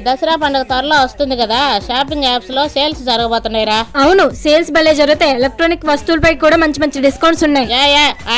దసరా పండుగ త్వరలో వస్తుంది కదా, షాపింగ్ యాప్స్ లో సేల్స్ జరగబోతున్నాయిరా. అవును, సేల్స్ భలే జరుగుతాయి. ఎలక్ట్రానిక్ వస్తువులపై కూడా మంచి మంచి డిస్కౌంట్స్ ఉన్నాయి.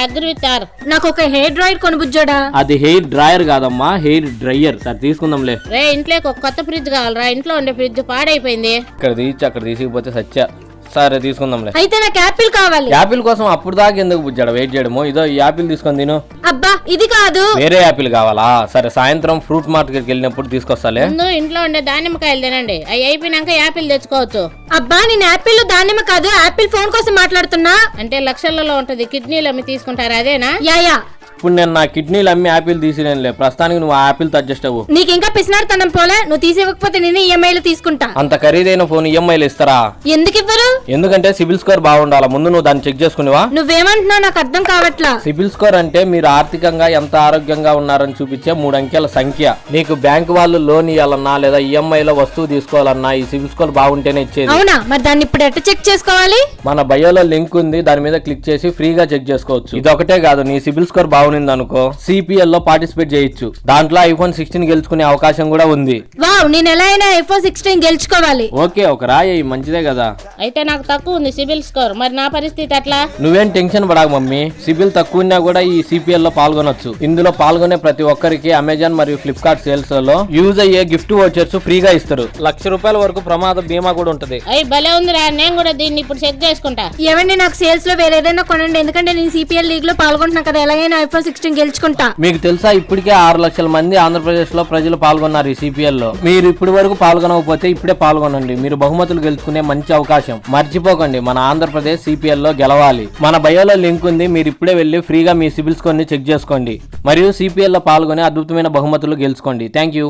Agree with her. నాకు ఒక హెయిర్ డ్రైయర్ కొనుబుజ్జోడా. అది హెయిర్ డ్రైయర్ కాదమ్మా, హెయిర్ డ్రైయర్. సరే తీసుకుందాంలే. ఇంట్లోకి ఒక కొత్త ఫ్రిడ్జ్ కావాలరా, ఇంట్లో ఉండే ఫ్రిడ్జ్ పాడైపోయింది. ఇక్కడ తీసి అక్కడ తీసుకుపోతే సచ్చా. సరే తీసుకుందాంలే. అయితే నాకు యాపిల్ కావాలి. యాపిల్ కోసం అప్పుడు దాకా ఎందుకు బుజ్జాడు వెయిట్ చేయడము? ఇదో ఈ యాపిల్ తీసుకొని తిను. అబ్బా ఇది కాదు, వేరే యాపిల్ కావాలా? సరే సాయంత్రం ఫ్రూట్ మార్కెట్కి వెళ్ళినప్పుడు తీసుకొస్తాలే. ముందు ఇంట్లో ఉండే దానిమ్మకాయలు తినండి, అవి అయిపోయినాక యాపిల్ తెచ్చుకోవచ్చు. అబ్బా నేను యాపిల్ దానిమ్మ కాదు, యాపిల్ ఫోన్ కోసం మాట్లాడుతున్నా. అంటే లక్షలలో ఉంటది, కిడ్నీలు అమ్మి తీసుకుంటారు అదేనా? యా ఇప్పుడు నేను నా కిడ్నీలు అమ్మి యాపిల్ తీసినేనులే. ప్రస్తుతానికి నువ్వు ఆ యాపిల్ అడ్జస్ట్ అవ్వు. నీకు ఇంకా పిసినారుతనం పోలే, నువ్వు తీసివ్వకపోతే నేను ఈఎంఐలు తీసుకుంటా. అంత ఖరీదైన ఫోన్ ఈఎంఐలు ఇస్తారా? ఎందుకు ఇవ్వరు? ఎందుకంటే సిబిల్ స్కోర్ బాగుండాలా. ముందు నువ్వు దాన్ని చెక్ చేసుకునివా? నువ్వేమంటున్నావు నాకు అర్థం కావట్లా. సిబిల్ స్కోర్ అంటే మీరు ఆర్థికంగా ఎంత ఆరోగ్యంగా ఉన్నారని చూపించే 3 అంకెల సంఖ్య. నీకు బ్యాంక్ వాళ్ళు లోన్ ఇవ్వాలన్నా లేదా ఈఎంఐలో వస్తువు తీసుకోవాలన్నా ఈ సిబిల్ స్కోర్ బాగుంటేనే ఇచ్చేది. అవునా, మరి దాన్ని ఇప్పుడు ఎట్లా చెక్ చేసుకోవాలి? మన బయోలో లింక్ ఉంది, దాని మీద క్లిక్ చేసి ఫ్రీగా చెక్ చేసుకోవచ్చు. ఇదొకటే కాదు, నీ సిబిల్ స్కోర్ బాగుంది అనుకో సిపిఎల్ లో పార్టిసిపేట్ చేయొచ్చు. దాంట్లో ఐఫోన్ 16 గెలుచుకునే అవకాశం కూడా ఉంది. వావ్, నేను ఎలా అయినా ఐఫోన్ 16 గెలుచుకోవాలి. ఓకే, ఒక రాయి మంచిదే కదా. అయితే నాకు తక్కువ ఉంది సిబిల్ స్కోర్, మరి నా పరిస్థితి ఎట్లా? నువ్వేం టెన్షన్ పడక మమ్మీ, సిబిల్ తక్కువ ఉన్నా కూడా ఈ సిపిఎల్ లో పాల్గొనొచ్చు. ఇందులో పాల్గొనే ప్రతి ఒక్కరికి అమెజాన్ మరియు ఫ్లిప్కార్ట్ సేల్స్ లో యూజ్ అయ్యే గిఫ్ట్ వోచర్స్ ఫ్రీగా ఇస్తారు. ₹1,00,000 వరకు ప్రమాద బీమా కూడా ఉంటది. అయ్యి భలే ఉందిరా, నేను కూడా దీన్ని ఇప్పుడు చెక్ చేసుకుంటా. ఏమండి నాకు సేల్స్ లో వేరే ఏదైనా కొనండి, ఎందుకంటే నేను సిపిఎల్ లీగ్ లో పాల్గొంటున్నా కదా, ఎలాగైనా ఐఫోన్ 16 గెలుచుకుంటా. మీకు తెలుసా ఇప్పటికే 6 లక్షల మంది ఆంధ్రప్రదేశ్ లో ప్రజలు పాల్గొన్నారు ఈ సిపిఎల్ లో. మీరు ఇప్పటి వరకు పాల్గొనకపోతే ఇప్పుడే పాల్గొనండి, మీరు బహుమతులు గెలుచుకునే మంచి అవకాశం. మర్చిపోకండి, మన ఆంధ్రప్రదేశ్ సిపిఎల్ లో గెలవాలి. మన బయోలో లింక్ ఉంది, మీరు ఇప్పుడే వెళ్లి ఫ్రీగా మీ సిబిల్ స్కోర్ ని చెక్ చేసుకోండి మరియు సిపిఎల్ లో పాల్గొని అద్భుతమైన బహుమతులు గెలుచుకోండి. Thank you.